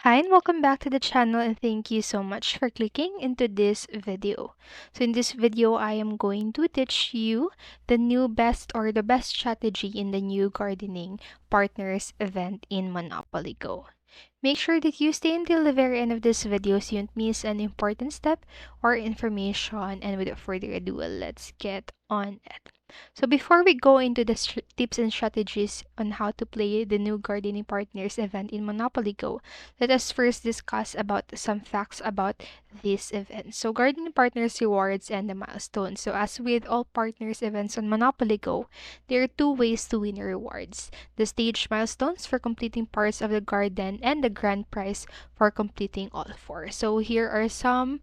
Hi and welcome back to the channel, and thank you so much for clicking into this video. So in this video, I am going to teach you the best strategy in the new gardening partners event in Monopoly Go. Make sure that you stay until the very end of this video so you don't miss an important step or information. And without further ado, let's get on it. So before we go into the tips and strategies on how to play the new Gardening Partners event in Monopoly Go, let us first discuss about some facts about this event. So Gardening Partners rewards and the milestones. So as with all partners events on Monopoly Go, there are two ways to win rewards: the stage milestones for completing parts of the garden and the grand prize for completing all four. So here are some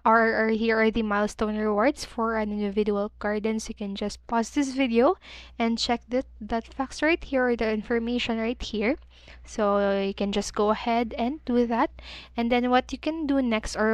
here are the milestone rewards for an individual gardens. You can just pause this video and check that facts right here, or the information right here. So you can just go ahead and do that. And then what you can do next, or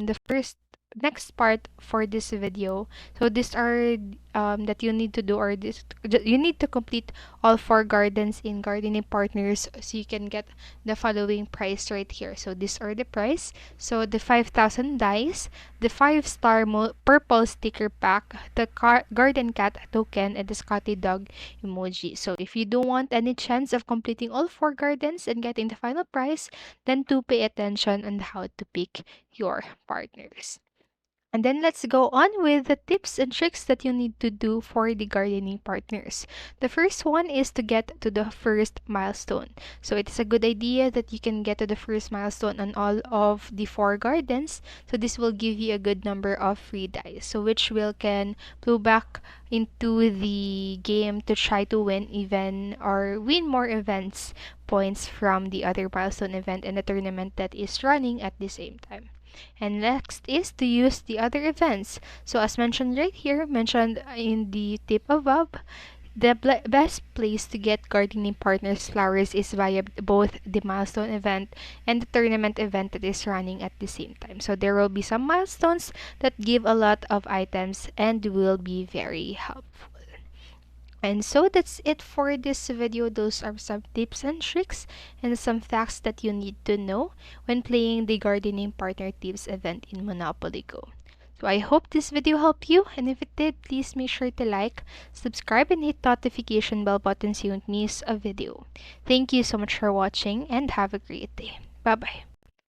the first next part for this video. So these are that you need to do, or you need to complete all four gardens in Gardening Partners so you can get the following price right here. So these are the price. So the 5,000 dice, the 5-star purple sticker pack, the garden cat token, and the Scotty dog emoji. So if you don't want any chance of completing all four gardens and getting the final prize, then to pay attention on how to pick your partners. And then let's go on with the tips and tricks that you need to do for the gardening partners. The first one is to get to the first milestone. So it is a good idea that you can get to the first milestone on all of the four gardens. So this will give you a good number of free dice, so which will can blow back into the game to try to win even or win more events points from the other milestone event and the tournament that is running at the same time. And next is to use the other events. So as mentioned right here, mentioned in the tip above, the best place to get gardening partners flowers is via both the milestone event and the tournament event that is running at the same time. So there will be some milestones that give a lot of items and will be very helpful. And so that's it for this video. Those are some tips and tricks and some facts that you need to know when playing the Gardening Partner Tips event in Monopoly Go. So I hope this video helped you, and if it did, please make sure to like, subscribe, and hit notification bell button so you don't miss a video. Thank you so much for watching and have a great day. Bye bye.